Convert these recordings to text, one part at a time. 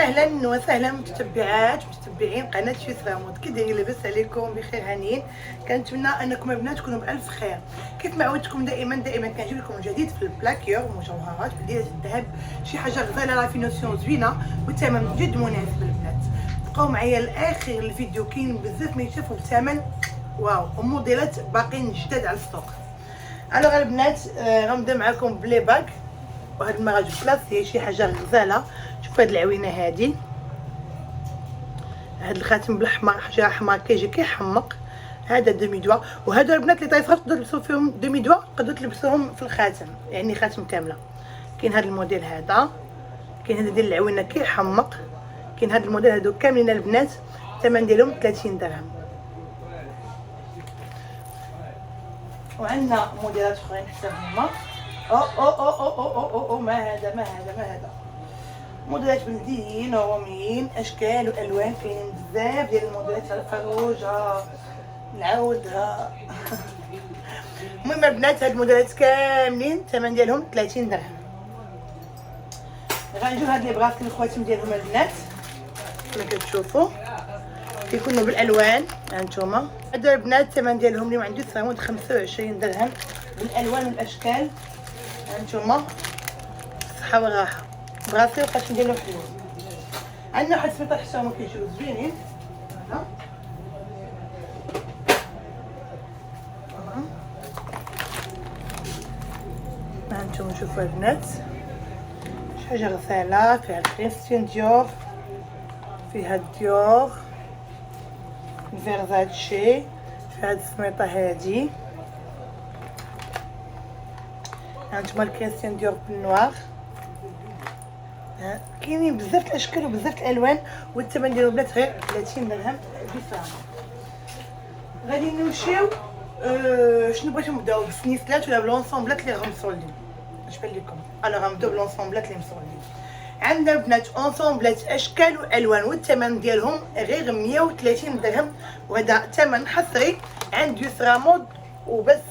اهلا وسهلا متتبعات متتبعين قناه يسرا مود. كي دايرين؟ لاباس عليكم؟ بخير هانيين. كنتمنى انكم البنات تكونوا بالف خير. كيف ما عودتكم دائما كنجيب لكم جديد في البلاكيور مجوهرات بديله الذهب، شي حاجه غزاله رافيناسيون زوينه والثمن جد مناسب البنات. بقاو معايا لاخر الفيديو، كاين بزاف ما يتشافوا بثمن واو وموديلات باقيين جداد على السوق. الوغ البنات غنبدا معكم بلي باك، وهاد المره جبت كلاسي شي حاجه غزاله. شوفوا هاد العوينه هادي، هاد الخاتم بالاحمر، حاجه احمر كيجي كيحمق. هذا دومي دوا، وهادو البنات اللي طايفات تقدروا تلبسوا فيهم دومي دوا، تقدروا تلبسوهم في الخاتم، يعني خاتم كامله. كاين هاد الموديل هذا، كاين هذا ديال العوينه كيحمق، كاين هاد الموديل هادو كاملين البنات. الثمن ديالهم 30 درهم. وعندنا موديلات اخرين حتى هما. او ما هذا موديلات بلديين وروميين، اشكال والوان، كاينين بزاف ديال الموديلات، الفروجه نعاودها. المهم البنات هاد الموديلات كاملين الثمن ديالهم 30 درهم. غنجيو هاد لي بغاسلي الخواتم ديالهم البنات كما كتشوفوا كيكونوا بالالوان. هانتوما هادو البنات الثمن ديالهم اليوم عندي تصاوب 25 درهم بالالوان والاشكال. هانتوما صحه وراحه، براسي وخاتم ديالو حلو. عندنا واحد السبيطار حتى هما كيجيو زوينين. هانتوما شوفوا البنات شي حاجه غزاله، فيها كريستيان ديور، فيها ديور، فيرزاتشي، فيها هاد السميطه هادي. هانتوما الكريستيان ديور بالنوار. كاينين بزاف الاشكال وبزاف الالوان، والثمن ديالو بنات غير 30 درهم بفهم. غادي نمشيو شنو بغيتو نبداو بالسنيسلات ولا بلونسومبلات اللي غمصولين؟ اش بان لكم؟ انا غنبداو بلونسومبلات اللي مصولين. عندنا البنات اونسومبلات اشكال والوان، والثمن ديالهم غير 130 درهم، وهذا ثمن حصري عند يسرا مود وبس.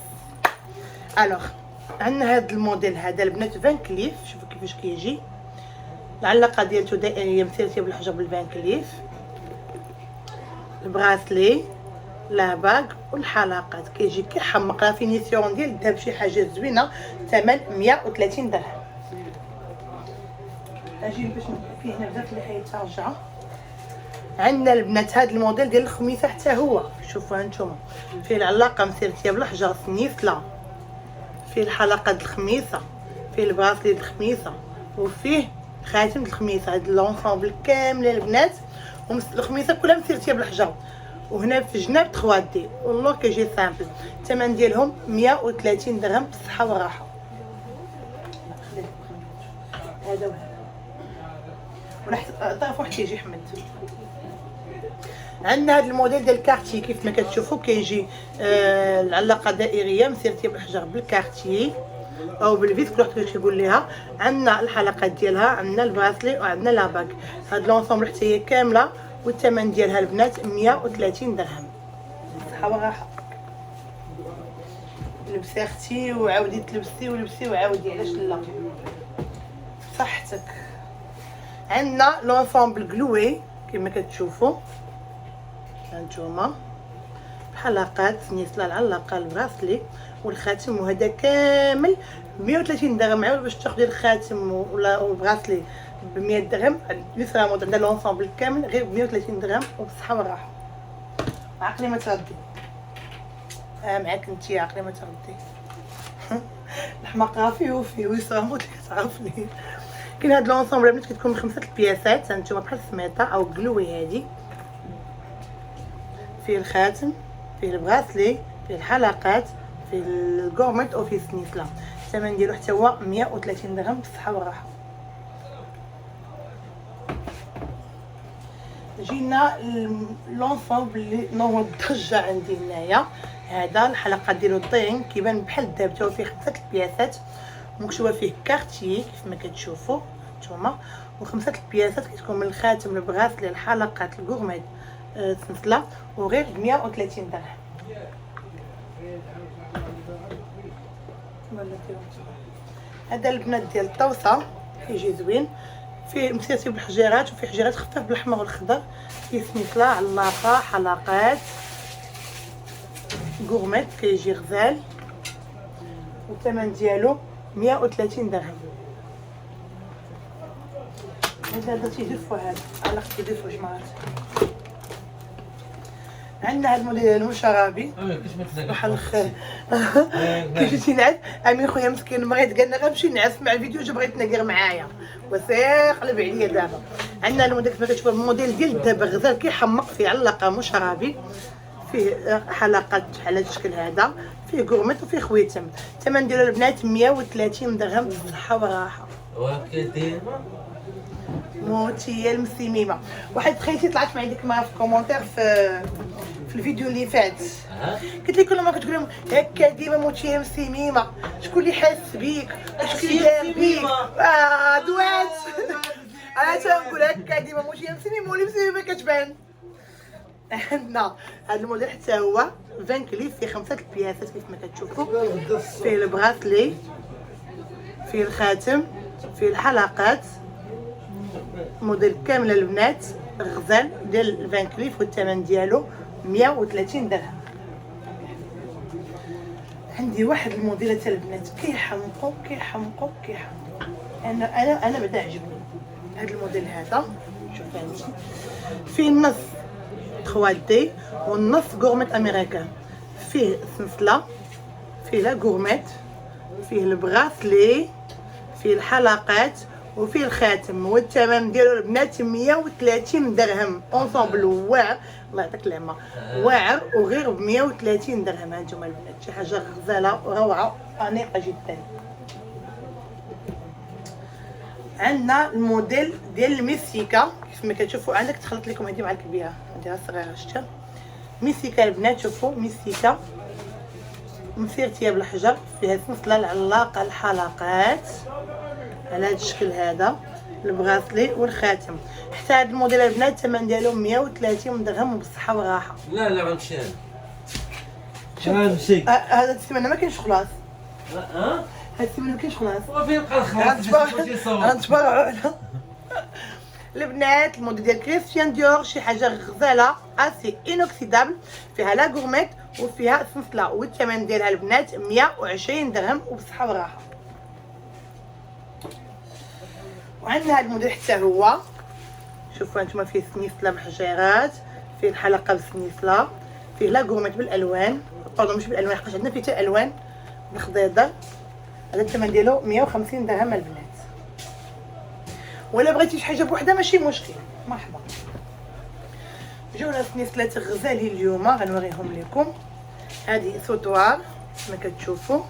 الوغ عندنا هذا الموديل هذا البنات فان كليف، شوفوا كيفاش كيجي. العلاقه ديالته دائريه مسيرتيه بالحجر بالفان كليف، البراسلي، لا باغ والحلقات كيجي كيحمق. لا فينيسيون ديال الذهب شي حاجه زوينه. ثمن 130 درهم. اجي باش فيه هنا بزاف اللي حيترجع. عندنا البنات هذا الموديل ديال الخميسه حتى هو، شوفوا هانتوما فيه العلاقه مسيرتيه بالحجر سنيسله، فيه الحلقه د الخميسه، فيه البراسلي د الخميسه، وفيه خاتم د الخميسه. هاد لونسومبل كامله البنات الخميسه كلها مسيرتيه بالحجر، وهنا في جناب 3 دي والله كيجي سامبل. الثمن ديالهم 130 درهم بالصحه والراحه. هذا وهذا وراح طرف واحد كيجي حمد. عندنا هذا الموديل ديال الكارتي كيف ما كتشوفوا كيجي العلاقه دائريه مسيرتيه بالحجر بالكارتي او بالفيس، كل واحد كيقول ليها. عندنا الحلقات ديالها، عندنا البراسلي، وعندنا لاباك. هاد لونسومبل حتى هي كامله، والثمن ديالها البنات 130 درهم. صحه وراحه. لبسي اختي وعاودي تلبسي ولبسي وعاودي، علاش لا؟ صحتك. عندنا لونسومبل كلوي كما كتشوفوا هانتوما بحلقات سنيسله، العلاقه، البراسلي والخاتم، وهذا كامل 130 درهم. عاود باش تاخدي الخاتم ولا البراسلي ب 100 درهم. يسرا مود عندنا لونسومبل كامل غير ب 130 درهم وبصحه والراحه. عقلي ما تردي معاك انت، عقلي ما تردي. الحماق راه فيه وفيه، ويسرا مود كتعرفني. كاين هاد لونسومبل بنات كتكون من 5 البياسات. هانتوما بحال السميطه او كلوي هادي، فيه الخاتم، فيه البراسلي، فيه الحلقات، فيه الكورميت او فيه السنيسله. الثمن ديالو حتى هو 130 درهم بالصحه والراحه. جينا لونسومبل اللي نوض الضجه عندي هنايا. هذا الحلقه ديالو طين كيبان بحال الذهب، تا هو فيه 5 البياسات، مكتوبه فيه كارتيي كيف ما كتشوفوا نتوما، و5 البياسات كتكون من الخاتم، البراسلي، الحلقات، الكورميت، السلسله، وغير 130 درهم. هذا البنات ديال الطوسه كيجي زوين، فيه مسيرتي بالحجيرات وفيه حجيرات خفاف بالاحمر والخضر، فيه سنيسله علاقه حلقات غورميت كيجي غزال، والثمن ديالو 130 درهم. هذا تيدفو، هذا على تيدفو جماعات. عندنا هاد الموديل المشربي صباح الخير. كي جيتي نعس امين خويا مسكين مريض قالنا غنمشي نعس مع الفيديو جا بغيت تناقر معايا وسيق قلب عليا دابا. عندنا الموديل كما كتشوفوا الموديل ديال الدابا غزال كيحمق، فيه علاقه مشربي، فيه حلقات على الشكل هذا، فيه غورميت وفيه خويتم. الثمن ديالو البنات 130 درهم بالصحه والراحه. موتيه المسيميمه. واحد تخيلتي طلعت معايا ديك المره في كومونتير في الفيديو اللي فات، قلت لك كل ما كتقول لهم هكا ديما موتيه مسيميمه، شكون اللي حاس بيك وشكون اللي دار بيك؟ دوات. انا تنقول هكا ديما موتيه مسيميمه واللي مسيميمه كتبان. عندنا هذا الموديل حتى هو 20 كليف، فيه 5 البياسات كيف ما كتشوفوا، فيه البراسلي، فيه الخاتم، فيه الحلقات، موديل كامل البنات غزال ديال 20 كليف، والثمن ديالو 130 درهم. عندي واحد الموديلات البنات كيحمقوا كيحمقوا كيحمقوا، انا بدا عجبني هذا الموديل هذا. شوف هذا فيه النص 3 دي والنص غورميت امريكان، فيه سلسله، فيه لا غورميت، فيه البراسلي، فيه الحلقات وفيه الخاتم، والثمن ديالو البنات 130 درهم. اونصومبل واعر، الله يعطيك العافيه، واعر وغير ب 130 درهم. هانتوما البنات شي حاجه غزاله وروعه انيقه جدا. عندنا الموديل ديال الميسيكا كيف ما كتشوفوا، عندك تخلط لكم هذه مع الكبيره، هذه صغيره شتا ميسيكا البنات. شوفوا ميسيكا مسيرتي بالحجر، فيها سلسله العلاقه الحلقات على هذا الشكل هذا، البراسلي والخاتم. حتى هذا الموديل البنات الثمن ديالو 130 درهم وبالصحه والراحه. لا غنمشي غنمشي. هذا الثمن ما كاينش خلاص. هذا الثمن ما كاينش خلاص. وفين بقى الخلاص؟ غنتبرعوا على البنات. الموديل ديال كريستيان ديور شي حاجه غزاله اسي انوكسيدابل، فيها لا غورميت وفيها سلسله، والثمن ديالها البنات 120 درهم وبالصحه والراحه. وعندنا هذا الموديل حتى هو، شوفوا انتم، فيه سنيسله بحجيرات، فيه الحلقه بالسنيسله، فيه لا غورميت بالالوان، باردون مش بالالوان حقاش عندنا فيه حتى الوان بالخضيضه. هذا الثمن ديالو 150 درهم البنات. ولا بغيتي شي حاجه بوحدها ماشي مشكل، مرحبا. جونا سنيسلات غزالي اليوم غنوريهم لكم. هذه سوطوار كما كتشوفوا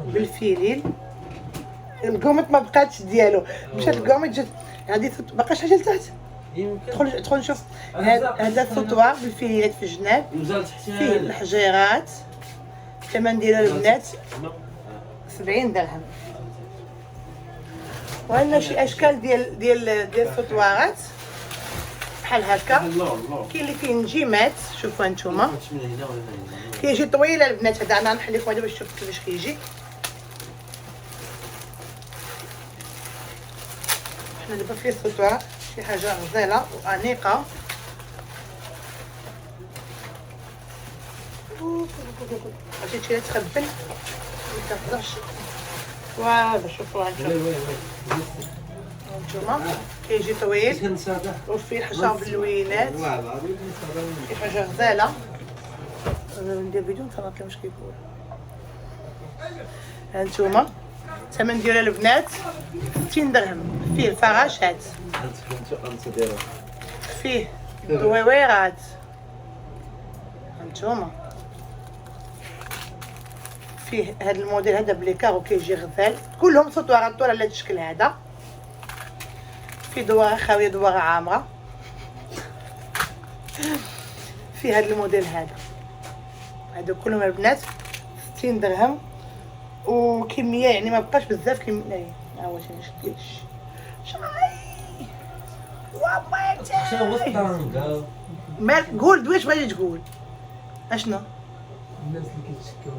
بالفيلين. الكوميت ما بقاتش ديالو، مشات الكوميت جات هذه باقاش حاجه لتحت. دخل نشوف. هذا السوطوار بالفيليات في الجناب، فيه الحجيرات، الثمن ديالو البنات 70 درهم. وعندنا شي اشكال ديال السوطوارات بحال هكا، كاين اللي فيه نجيمات. شوفوا هانتوما كيجي طويله البنات. هذا انا نحل لكم هذا باش تشوفوا كيفاش كيجي. حنا دابا فيه السوطوار شي حاجه غزاله وانيقه. عرفتي تخبل ما كنقدرش. فوالا شوفوا هانتوما كيجي طويل وفيه الحجر باللوينات، شي حاجه غزاله. ندير فيديو نتفرج لكم واش كيقول. هانتوما الثمن ديالها البنات 60 درهم. فيه الفراشات، فيه الدويويرات، هانتوما فيه هذا الموديل هذا بليكار وكيجي غزال. كلهم سطوارات طول على هذا الشكل هذا. في دواره خاويه دواره عامره. في هذا الموديل هذا كلهم البنات 60 درهم وكميه يعني ما بقاش بزاف كميه. ها هو شنو شاي وابيتي مالك قول واش باغي تقول. اشنو الناس اللي كيتشكاو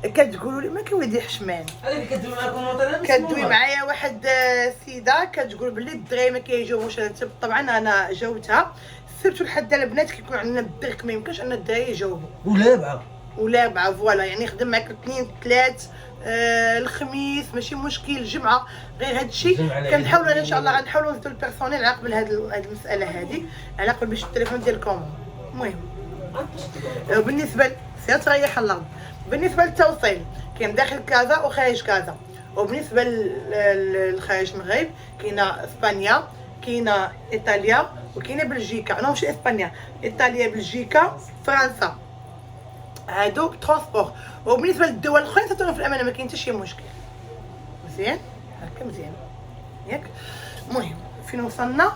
كتقولوا لي ما كيولدي حشمان. هذا اللي كدوي معاكم وطن كدوي معايا واحد سيده كتقول بلي الدراري ما كيجاوبوش. طبعا انا جاوبتها. سيرتو لحد البنات كيكون عندنا الدرك ما يمكنش ان الدراري يجاوبوا ولا بعا ولا 4 فوالا. يعني خدم معاك الاثنين 3 الخميس ماشي مشكل، الجمعه غير هادشي. كنحاولوا ان شاء الله غنحاولوا نزيدوا البيرسونيل على قبل هاد المساله هذه، على قبل باش التليفون ديالكم. المهم بالنسبه سير تريح الله. بالنسبه للتوصيل كاين داخل كازا وخارج كازا. وبالنسبه للخارج المغرب كاينه اسبانيا، كاينه ايطاليا، وكاينه بلجيكا. انا ماشي اسبانيا، ايطاليا، بلجيكا، فرنسا، هادو ترونسبور. وبالنسبه للدول الاخرى تترون في الامانه ما كاين حتى شي مشكل. مزيان هكا مزيان ياك. المهم فين وصلنا؟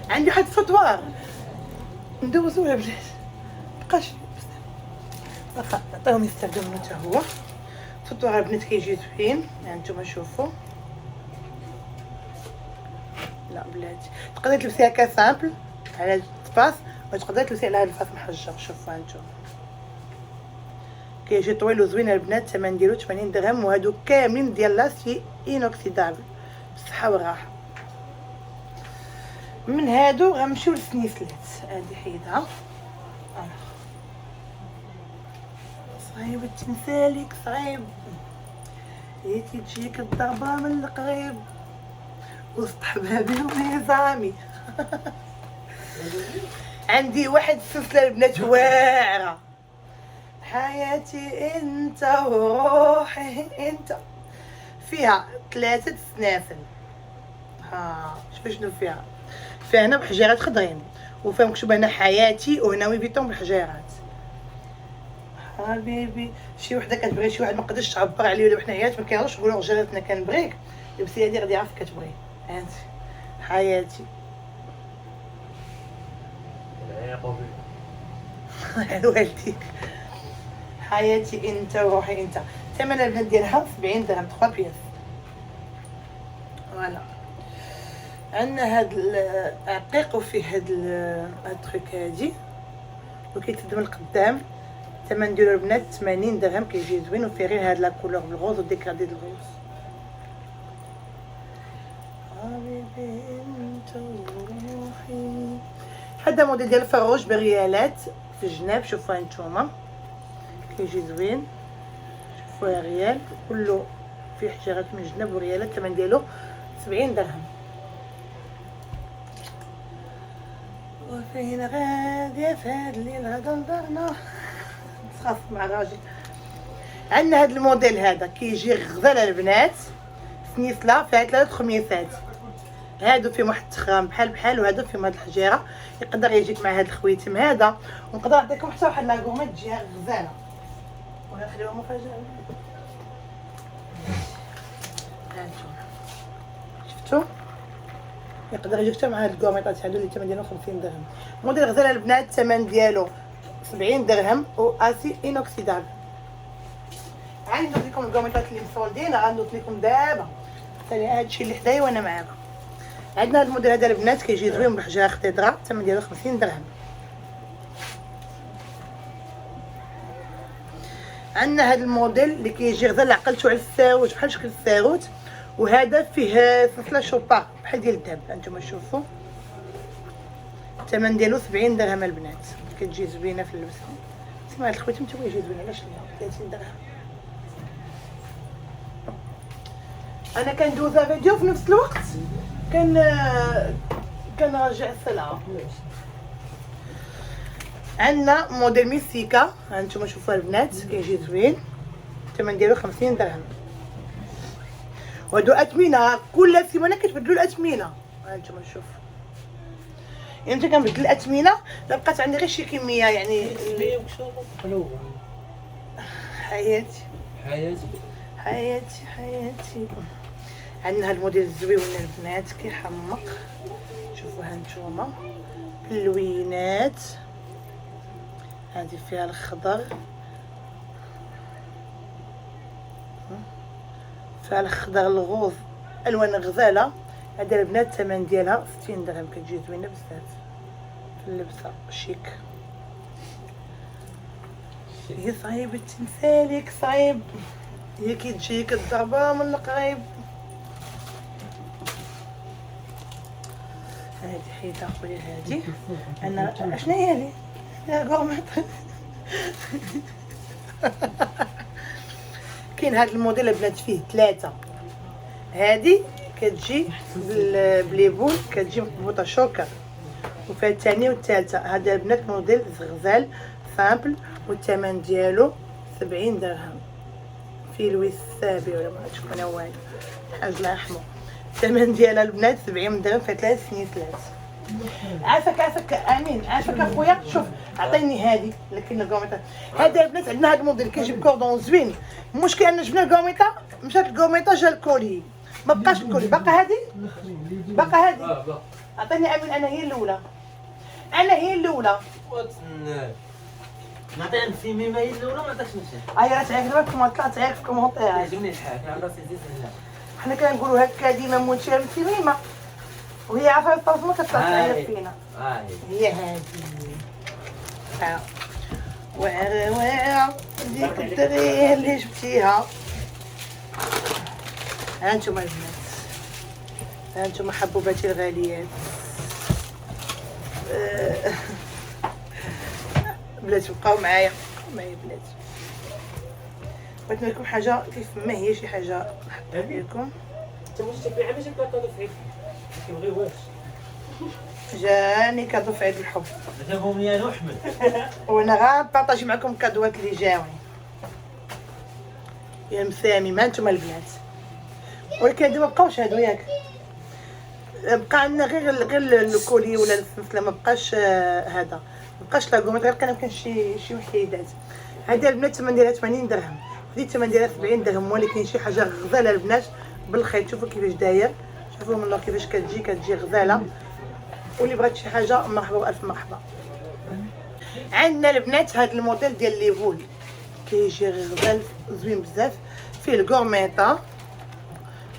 عندي واحد الفطوار ندوزوها بلاد بقاش واخا نعطيهم يستخدموا حتى هو. الفطوار البنات كيجي زوين هانتوما شوفوا. لا بلاتي تقدري تلبسيها كسامبل على الفاس وتقدري تلبسيها على الفاس محجر. شوفوا هانتوما كيجي طويل وزوين البنات. الثمن ديالو 80 درهم. وهادو كاملين ديال لاسي انوكسيدابل بالصحه والراحه. من هادو غنمشيو للسنيسلات. هادي حيدها صعيب التمثالك صعيب. هيتي تجيك الضربه من القريب وسط حبابي ونظامي. عندي واحد السلسله البنات واعره، حياتي انت وروحي انت. فيها 3 سنافل. شوفوا شنو فيها. فيها هنا بحجيرات خضرين، وفيها مكتوب هنا حياتي، وهنا ويفيتون بالحجيرات. حبيبي شي وحده كتبغي شي واحد ما قدرش تعبر عليه ولا حنايات ما كيعرفوش نقولوا رجالاتنا كنبغيك لبسي هادي غادي يعرف كتبغي. هانتي حياتي والديك حياتي انت وروحي انت. ثمن البنات ديالها 70 درهم 3 بياس. فوالا عندنا هاد العقيق وفيه هاد التريك هادي وكيتسد من القدام. الثمن ديالو البنات 80 درهم. كيجي زوين وفيه غير هاد لا كولور بالغوز وديكادي الغوز. حبيبي انت وروحي. هذا موديل ديال الفروج بريالات في الجناب. شوفوا هانتوما كيجي زوين. شوفوا ريال كله فيه حجيرات من الجناب وريالات. الثمن ديالو 70 درهم. وفين غادية في هاد الليل غدا نضرنا نتخاف مع راجل. عندنا هاد الموديل هذا كيجي غزاله البنات سنيسله فيها 3 خميسات. هادو فيهم واحد التخرام بحال وهادو فيهم هاد الحجيره. يقدر يجيك مع هاد الخويتم هذا. ونقدر نعطيكم حتى واحد لاكومه تجيها غزاله ولا نخليوها مفاجاه. هانتوما شفتوا يقدر يجيك حتى مع هاد الكوميطات هادو اللي الثمن ديالهم 50 درهم. موديل غزاله البنات الثمن ديالو 70 درهم واسي انوكسيدابل. عندي ندوز لكم الكوميطات اللي مسولدين. غندوز لكم دابا ثاني هادشي اللي حدايا وانا معاكم. عندنا هاد الموديل هذا البنات كيجي زوين بالحجاره خضراء. الثمن ديالو 50 درهم. عندنا هاد الموديل اللي كيجي غزال عقلتو على الساروت بحال شكل الساروت. وهذا فيه سلسله شوبا بحال ديال الذهب. هانتوما شوفوا الثمن ديالو 70 درهم البنات. كتجي زوينه في اللبسه. سمع هاد الخويتم تا هو يجي زوين علاش لا 30 درهم. انا كندوزها فيديو في نفس الوقت كنراجع السلعه. عندنا موديل ميسيكا. هانتوما شوفوا البنات كيجي زوين. الثمن ديالو 50 درهم. وهادو اثمنه كل سيمانه كتبدلوا الاثمنه. هانتوما شوفوا يعني انت كنبدل الاثمنه. لا بقات عندي غير شي كميه يعني حياتي حياتي حياتي. عندنا هاد الموديل الزويون البنات كيحمق. شوفوا هانتوما اللوينات. هذه فيها الخضر فيها الخضر الغوز الوان غزاله. هذا البنات الثمن ديالها 60 درهم. كتجي زوينه بزاف في اللبسه شيك. تمشي. هي صعيب التمثالك صعيب، هي كي تجيك الضربة من القريب. هادي حيدة خويا هادي. انا اشنا هي هادي؟ يا قومت. كاين هاد الموديل البنات فيه 3. هادي كتجي بليبون، كتجي مربوطه شوكر، وفيها الثانيه والثالثه. هذا البنات موديل غزال سامبل، والثمن ديالو 70 درهم في لويس السابي ولا ما عرفتش شكون هو هذا حاج الله يرحمو. الثمن ديالها البنات 70 درهم في 3 سنين. عافاك امين، عافاك اخويا. شوف عطيني هادي لكن الكوميطه هذا البنات عندنا هذا الموديل كيجي بكوردون زوين. المشكل ان جبنا الكوميطه مشات الكوميطه جا الكولي، ما بقاش الكولي. باقا هادي، باقا هادي. عطيني امين، انا هي الاولى، انا هي الاولى. نعطيها نسيمي ما هي الاولى ما عطاش نمشي. هاي راه تعرف دابا كما طلعت تعرف في الكومونتير. عجبني الحال على راسي زيد هنا. حنا كنقولوا هكا ديما مونتير مسيمه، وهي عارفه الطرف ما كتعرف فينا. هي هادي. واعره واعره ديك الدريه اللي جبتيها. ها انتم البنات، ها انتم حبوباتي الغاليات. بلاتي بقاو معايا، بقاو معايا بلاتي. بغيت نوريكم حاجه كيف ما هي شي حاجه نحطها لكم. انت واش تبيع باش كاطو في عيد ما كيبغيوهاش. جاني كادو في عيد الحب. جابهم لي انا واحمد. وانا غنبارطاجي معكم الكادوات اللي جاوني يا مسامي. ما انتم البنات، ولكن هادو مبقاوش هادو ياك، بقى عندنا غير الكولي ولا السلسله. ما بقاش هذا، ما بقاش لاكوميط، غير كان شي وحيدات. هذا البنات الثمن ديالها 80 درهم، هذه الثمن ديالها 70 درهم. ولكن شي حاجه غزاله البنات بالخيط. شوفوا كيفاش داير، شوفوا من اللور كيفاش كتجي غزاله. واللي بغات شي حاجه مرحبا والف مرحبا. عندنا البنات هذا الموديل ديال ليفول كيجي غزال زوين بزاف، فيه الكورميطه،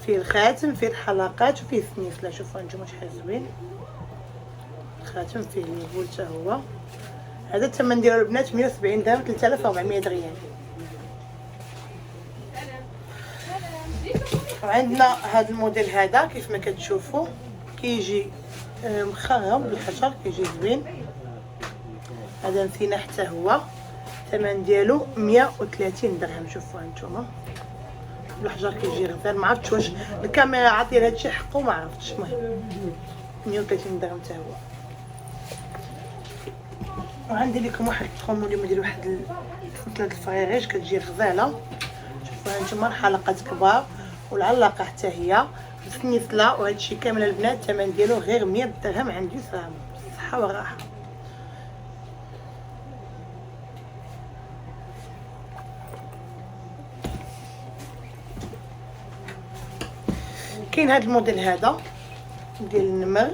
فيه الخاتم، فيه الحلقات، وفيه السنيسله. شوفوا انتم شحال زوين الخاتم، فيه ليفول حتى هو. هذا الثمن ديالو البنات 170 درهم، 3400 ريال. وعندنا هذا الموديل هذا كيف ما كتشوفوا كيجي مخرم بالحجر، كيجي زوين. هذا نسينا حتى هو، الثمن ديالو 130 درهم. شوفوا هانتوما بالحجر كيجي غزال. ما عرفتش واش الكاميرا عطيه هادشي حقو، ما عرفتش. المهم 130 درهم حتى هو. وعندي لكم واحد البرومو ديال واحد ثلاث الفريغيج كتجي غزاله. شوفوا هانتوما الحلقات كبار والعلاقه حتى هي بالسنيسله. وهادشي كامل البنات الثمن ديالو غير 100 درهم عند يسرا. بالصحه والراحه. كاين هذا الموديل هذا ديال النمر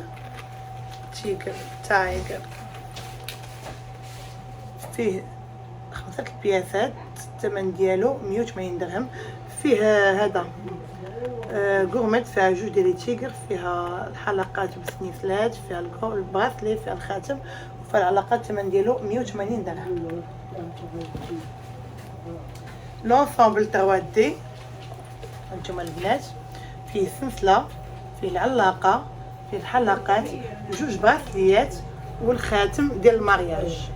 تايجر، فيه 5 البياسات، الثمن ديالو 180 درهم. فيه هذا غورميت، فيها جوج ديال التيغر، فيها الحلقات بالسنيسلات، فيها البراسلي، فيها الخاتم، وفيها العلاقات. الثمن ديالو 180 درهم. لونسومبل 3 دي هانتوما البنات، فيه سلسله، فيه العلاقه، فيه الحلقات، وجوج براسليات، والخاتم ديال المارياج.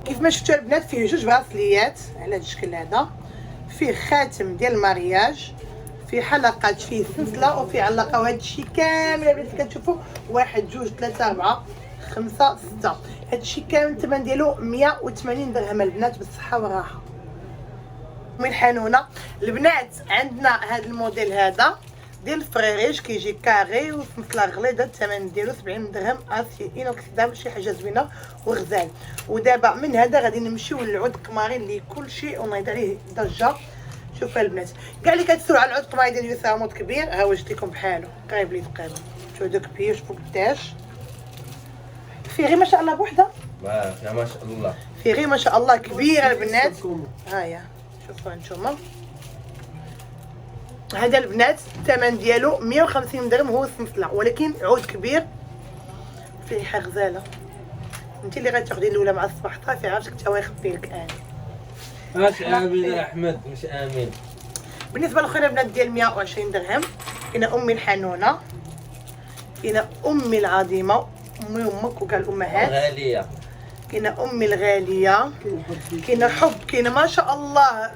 كيف ما شفتوا البنات فيه جوج براسليات على هذا الشكل هذا، فيه خاتم ديال المارياج، فيه حلقات، فيه سلسله، وفيه علاقه. وهذا الشيء كامل البنات كتشوفوا 1 2 3 4 5 6. هذا الشيء كامل الثمن ديالو 180 درهم البنات بالصحه والراحه. من حنونه البنات عندنا هذا الموديل هذا ديال الفريريج كيجي كاري وسلسله غليظه. الثمن ديالو 70 درهم. اسي انوكسيدام، شي حاجه زوينه وغزال. ودابا من هذا غادي نمشيو للعود القمري اللي كلشي ونايض عليه ضجه. شوفوا البنات كاع اللي كتسول على العود القمري ديال يسرا مود كبير، ها هو جبت لكم بحالو قريب لي تقريبا. شوفوا داك كبير، شوفوا قداش فيه غير ما شاء الله بوحده. يا ما شاء الله، فيه غير ما شاء الله كبيره البنات. هاهي شوفوا هانتوما هذا البنات الثمن ديالو 150 درهم. هو السلسله ولكن عود كبير فيه ريحه غزاله. انت اللي غتاخدي الاولى مع الصباح صافي عرفتك تا هو يخفي لك. اش امين احمد مش امين. بالنسبه للخير البنات ديال 120 درهم كاينه امي الحنونه، كاينه امي العظيمه، امي وامك وكاع الامهات، غاليه. كاينه امي الغاليه، كاينه حب، كاينه ما شاء الله.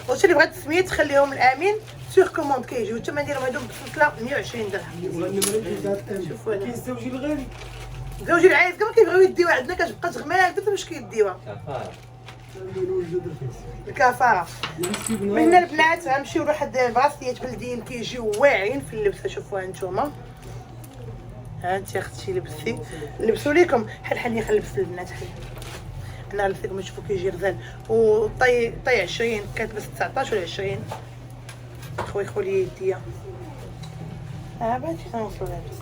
واش اللي بغات السميات تخليهم الامين سيغ كوموند كيجيو الثمن ديالهم هذوك بسلسله 120 درهم. شوفوا هذا الزوجي الغالي. زوجي العايز كما كيبغيو يديوها عندنا كتبقى تغماك درت باش كيديوها كفاره. الكفاره. من هنا البنات غنمشيو لواحد البراسيات بلديين كيجيو واعرين في اللبسه. شوفوها نتوما، ها انت اختي لبستي، لبسوا ليكم حل نخلبس البنات حل. انا غنلبس لكم تشوفوا كيجي غزال وطي 20 كتلبس 19 ولا 20. خوي يديا بغيتي تنوصلوا لابس.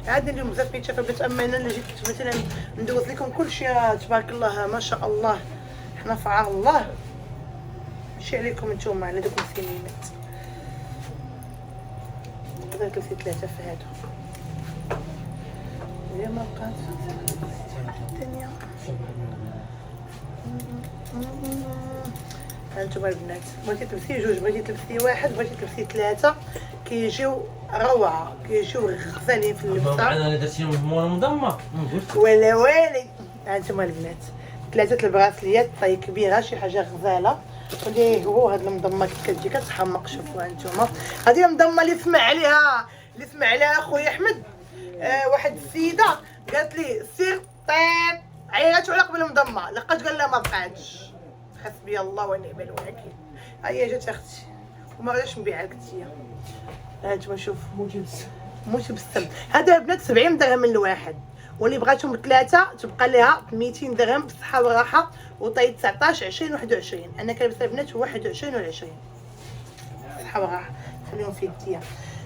عندنا اليوم بزاف كيتشافى بنات، اما انا اللي جيت مثلا ندوز لكم كلشي تبارك الله ما شاء الله، حنا في عار الله، ماشي عليكم نتوما على دوك السنينات. قدرت تلبسي 3 في هادو هي ما بقات الدنيا. هانتوما البنات بغيتي تلبسي جوج، بغيتي تلبسي واحد، بغيتي تلبسي 3 كيجيو روعه، كيجيو غزالين في اللبسه. انا درتيهم هموره مضمه ولا والي. هانتوما البنات 3 البراسليات طي كبيره شي حاجه غزاله. اللي هو هاد المضمه كتجي كتحمق. شوفوا هانتوما هذه المضمه اللي سمع عليها خويا احمد. واحد السيده قالت لي سير طيب عيطوا على قبل المضمه، لقات قال لها ما بقاتش. حسبي الله ونعم الوكيل. هيا جات اختي وما غاديش نبيعها لك انتيا. هانتوما شوفوا موتي بالسم. هذا البنات 70 درهم من الواحد، واللي بغاتهم 3 تبقى لها 200 درهم بالصحه والراحه. وطي 19 20 21. انا كنلبس البنات 21 و 20 صحه والراحه خليهم في يديا.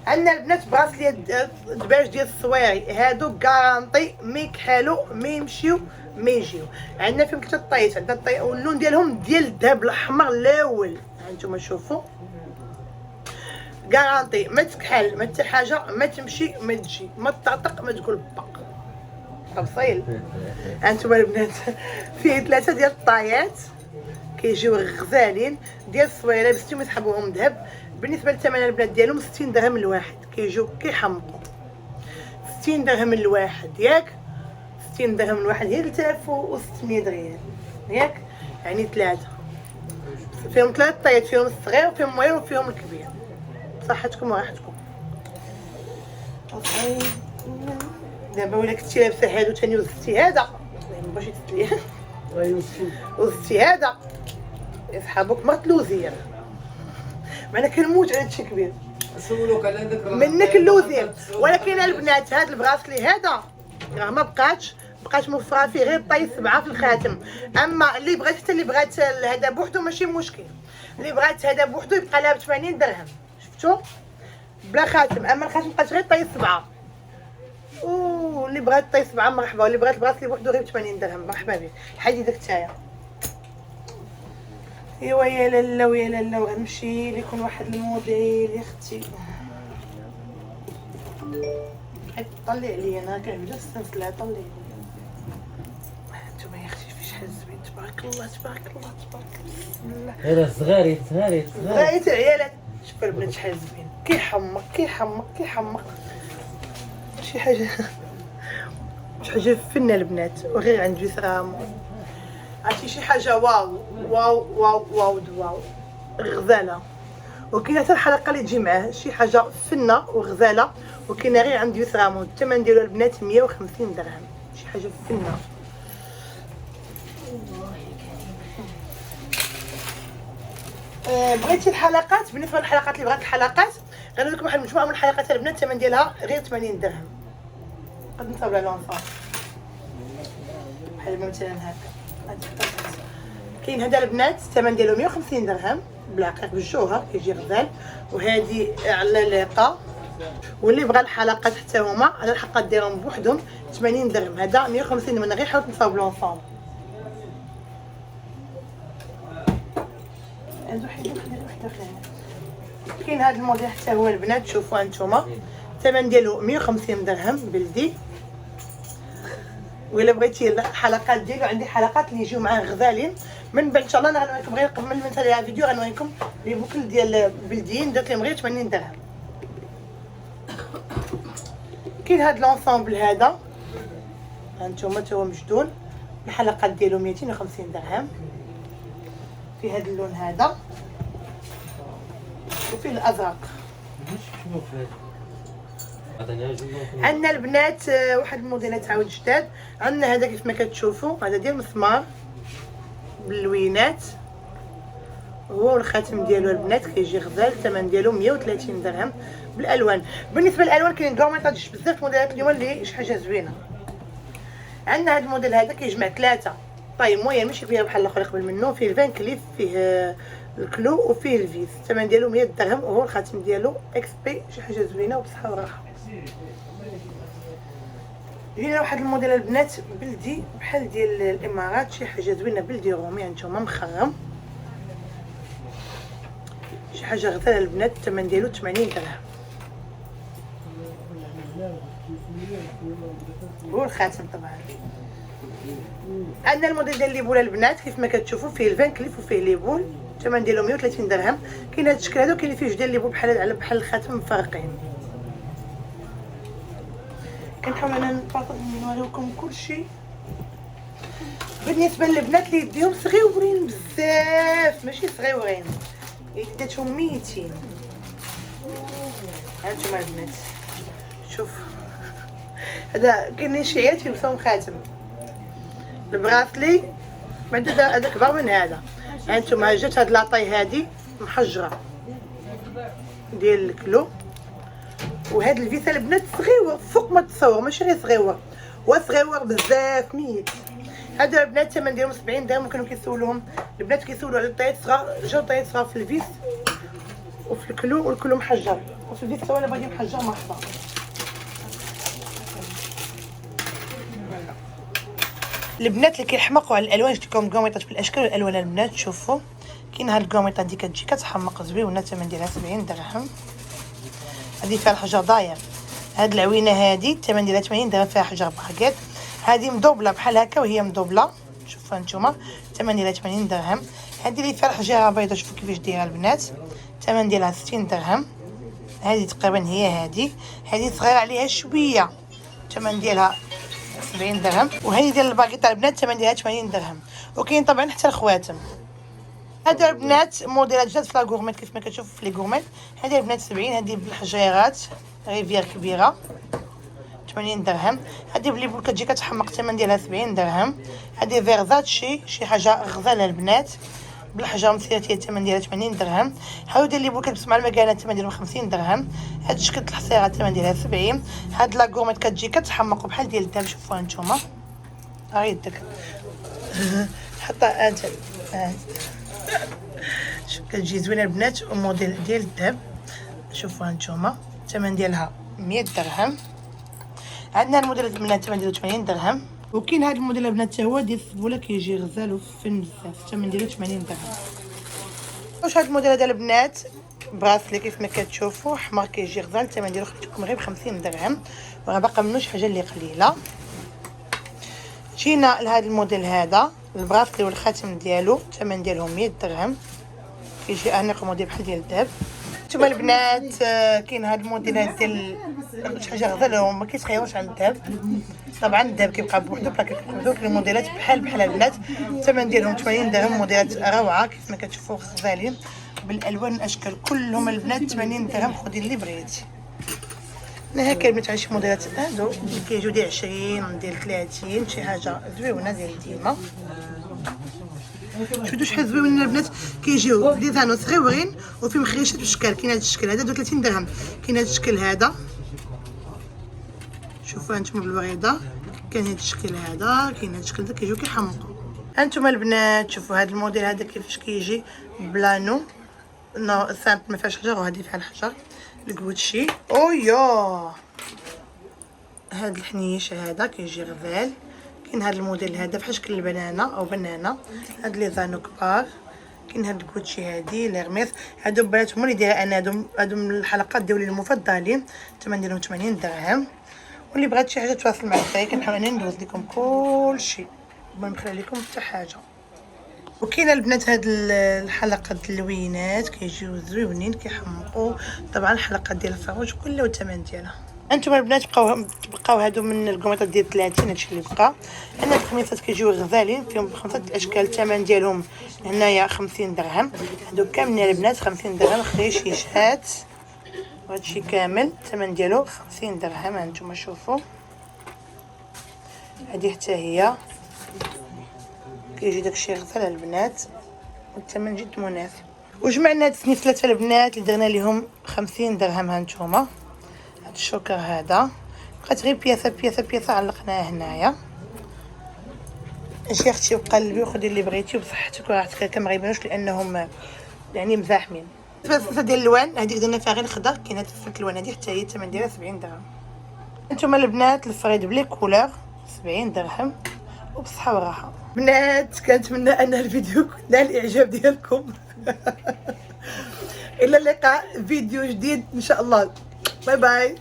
عندنا البنات براسليات دباج ديال الصواري، هادو كارانطي ما يكحالو ما يمشيو ما يجيو. عندنا فيهم 3 طيات، عندنا الطي واللون ديالهم ديال الذهب الاحمر الاول. هانتوما شوفوا كارانطي ما تكحل ما حتى حاجه، ما تمشي ما تجي، ما تطقطق ما تقول باق تفصيل. هانتوما البنات فيه 3 ديال الطايات كيجيو غزالين ديال الصويره، لبستيهم يسحبوهم ذهب. بالنسبه للثمن البنات ديالهم 60 درهم الواحد، كيجيو كيحمقوا 60 درهم الواحد ياك. 60 درهم الواحد هي 3600 ريال ياك، يعني 3 فيهم 3 طيات، فيهم الصغير وفيهم الموير وفيهم الكبير. صحتكم وراحتكم. دابا ولا كنتي لابسه هادو ثاني وزدتي هذا ما بغيتش تسليه وزدتي هذا يسحبوك مرتلوزيه. معنا كنموت على هادشي كبير نسولوك على هذاك منك اللوزين. ولكن البنات هاد البراسلي هذا راه ما بقاتش موفره فيه غير طي 7 في الخاتم. اما اللي بغات حتى اللي بغات هذا بوحدو ماشي مشكل، اللي بغات هذا بوحدو يبقى لها ب 80 درهم. شفتوا بلا خاتم، اما الخاتم بقات غير طي 7. واللي بغات طي 7 مرحبا، واللي بغات البراسلي بوحدو غير ب 80 درهم مرحبا بك. حيدي داك التايه. ايوا يا لالا ويا لالا وغنمشي لكم واحد الموديل يا اختي. طلعي عليا انا كنعجبني السلسله، طلعي عليا. انتما يا اختي في شحال زوين تبارك الله تبارك الله تبارك الله. بسم الله هذا صغاري غايت العيالات. شوفوا البنات شحال زوين، كيحمق شي حاجه فنه البنات وغير عند جسرام. عرفتي شي حاجه واو واو واو واو واو غزاله. وكاينه حتى الحلقه اللي تجي معاه شي حاجه فنه وغزاله، وكاينه غير عند يسرامون. الثمن ديالو البنات 150 درهم، شي حاجه فنه. بغيتي الحلقات، بالنسبه للحلقات اللي بغات الحلقات غندير لكم واحد المجموعه من الحلقات البنات الثمن ديالها غير 80 درهم. قد نصاوب على لونفا بحال مثلا هكا. كاين هذا البنات الثمن ديالو 150 درهم بالعقيق بالجوهر كيجي غزال، وهذه على لاقه. واللي بغى الحلقات حتى هما على الحلقات ديالهم بوحدهم 80 درهم. هذا 150 من غير حاولت نصاوب لونفا. كاين هذا الموديل حتى هو البنات، شوفوا انتما الثمن ديالو 150 درهم بلدي. وإلا بغيتي الحلقات ديالو عندي حلقات اللي يجيو معاه غزالين. من بعد ان شاء الله انا غنوريكم غير قبل ما نسالي على الفيديو غنوريكم لي بوكل ديال البلديين درت لهم غير 80 درهم. كاين هاد لونسومبل هذا هانتوما تا هو مجدول، الحلقات ديالو 250 درهم. في هاد اللون هذا وفيه الازرق. عندنا البنات واحد الموديلات عاود جداد. عندنا هذا كيف ما كتشوفوا، هذا ديال مسمار باللوينات، هو الخاتم ديالو البنات كيجي غزال. الثمن ديالو 130 درهم بالالوان. بالنسبه للالوان كاين كاع ما طاجش بزاف موديلات اليوم اللي شي حاجه زوينه. عندنا هذا الموديل هذا كيجمع ثلاثه طاي موين ماشي كبير بحال الاخر قبل منه، فيه الفان كليف، فيه الكلو وفيه الفيس. الثمن ديالو 100 درهم وهو الخاتم ديالو اكس بي، شي حاجه زوينه وبصحه وراحه. هنا واحد الموديل البنات بلدي بحال ديال الامارات، شي حاجه زوينه بلدي رومي هانتوما مخرم، شي حاجه غزاله البنات. الثمن ديالو 80 درهم هو الخاتم طبعا. عندنا الموديل ديال لي بول البنات كيف ما كتشوفوا، فيه الفان كليف وفيه لي بول. الثمن ديالو 130 درهم. كاين هذا الشكل هذا وكاين اللي فيه جوج ديال لي بول بحال الخاتم مفرقين. كنحاول انا نوريكم كلشي. بالنسبه للبنات اللي يديهم صغيورين بزاف ماشي صغيورين، يداتهم ميتين. هانتوما البنات شوف، هذا كاينين شي عيال تيلبسوهم خاتم. البراسلي بعد هذا كبر من هذا. هانتوما جات هاد لاطاي هادي محجره ديال الكلو، وهاد الفيسه البنات صغيور فوق ما تصور، ماشي غير صغيور، وصغيور بزاف ميت. هادو البنات الثمن ديالهم 70 درهم. كانوا كيسولوهم البنات كيسولوا على الطايات صغار، جاو طايات صغار في الفيس وفي الكلو، والكلو محجر، وفي الفيس حتى ولا باغي محجر مرحبا. البنات اللي كيحمقوا على الالوان، جبت لكم كوميطات بالاشكال والالوان البنات. شوفوا كاين هاد الكوميطات دي كتجي كتحمق زوينه، الثمن ديالها 70 درهم. هذه فيها الحجر داير. هاد العوينه هادي الثمن ديالها 80 درهم، فيها حجر باكيت. هذه مدوبله بحال هكا وهي مدوبله، شوفوا هانتوما الثمن ديالها 80 درهم. هذه اللي فيها الحجيره بيضاء، شوفوا كيفاش دايره البنات، الثمن ديالها 60 درهم. هذه تقريبا هي هذه صغيره عليها شويه، الثمن ديالها 70 درهم. وهذه ديال الباكيطه البنات الثمن ديالها 80 درهم. وكاين طبعا حتى الخواتم. هادو البنات موديلات جداد في لاكورميت كيف ما كتشوفوا في لي كورميت. هذه البنات 70، هذه بالحجيرات ريفير كبيره 80 درهم. هذه بلي بول كتجي كتحمق الثمن ديالها 70 درهم. هذه فيرزاتشي شي حاجه غزاله البنات بالحجر مسيرتي، الثمن ديالها 80 درهم. هادو ديال لي بول كتلبس مع المكانه الثمن ديالهم 50 درهم. هاد الشكل الحصيره الثمن ديالها 70. هاد لاكورميت كتجي كتحمق بحال ديال الدم، شوفوا هانتوما ها يدك حطها انت شوف كتجي زوينه البنات، وموديل ديال الذهب. شوفوا هانتوما الثمن ديالها 100 درهم. عندنا الموديل البنات الثمن ديالو 80 درهم. وكاين هذا الموديل البنات حتى هو ديال السبوله كيجي غزال وفن بزاف، الثمن ديالو 80 درهم. واش هذا الموديل هذا البنات براسلي كيف ما كتشوفوا احمر كيجي غزال، الثمن ديالو خديتكم غير ب 50 درهم، وراه باقا منه شي حاجه اللي قليله. جينا لهذا الموديل هذا البراسلي والخاتم ديالو الثمن ديالهم 100 درهم، كيجي انيق موديل بحال ديال الذهب. نتوما البنات كاين هاد الموديلات ديال شي حاجه غزاله وما كيتخيروش على الذهب. طبعا الذهب كيبقى بوحدو بلا كيبقاو الموديلات بحال البنات، الثمن ديالهم 80 درهم. موديلات روعه كيف ما كتشوفوا غزالين بالالوان والاشكال كلهم البنات 80 درهم. خدي اللي بغيتي. هنا هكا البنات على شي موديلات هادو كيجيو ديال 20 ديال 30 شي حاجه زوينه ديال ديما. شفتوا شحال زوينين البنات، كيجيو ديزاينو صغيورين وفي مخيشات بالشكل. كاين هذا الشكل هذا 30 درهم. كاين هذا الشكل هذا، شوفوا هانتوما بالوريده. كاين هذا الشكل هذا، كاين هذا الشكل هذا كيجيو كيحمقوا. هانتوما البنات شوفوا هذا الموديل هذا كيفاش كيجي بلانو نو سامبل ما فيهاش حجر، وهذه فيها الحجر الكوتشي. اويا هذا الحنيش هذا كيجي غزال. كاين هذا الموديل هذا بحال شكل البنانه او بنانه، هاد لي زانو كبار. كاين هاد الكوتشي هادي ليغميس. هادو بنات هما اللي دايره انا، هادو من الحلقات ديالي المفضلين، الثمن ديالهم 80 درهم. واللي بغات شي حاجه تواصل معايا، كنحاول انا ندوز لكم كل شيء ما نخلي لكم حتى حاجه. وكاينه البنات هاد الحلقه د اللوينات كيجيو زوينين كيحمقوا. طبعا الحلقه ديال الفاروج كلها والثمن ديالها. انتم البنات بقاو هادو من الكميطات ديال 30 هادشي اللي بقى. انا الكميطات كيجيو غزالين فيهم 5 الاشكال. الثمن ديالهم هنايا 50 درهم. هادو كاملين البنات 50 درهم. خدي شيشات وهادشي كامل الثمن ديالو 50 درهم. هانتوما شوفوا هادي حتى هي كيجي داكشي غزال البنات والثمن جد مناسب. وجمعنا هاد السنيفلات البنات اللي درنا لهم 50 درهم. هانتوما هاد الشوكر هذا بقات غير بياسه علقناها هنايا. اجي اختي وقلبي وخدي اللي بغيتي وبصحتك وراحتك ما غيبانوش لانهم يعني مزاحمين. بالنسبه ديال الالوان هذيك درنا فيها غير الخضر. كاين هاد الالوان هذه حتى هي الثمن ديالها 70 درهم. انتم البنات الفريد بلي كولور 70 درهم وبصحه وراحه. بنات كنتمنى ان الفيديو نال الاعجاب ديالكم. الى اللقاء فيديو جديد ان شاء الله. باي باي.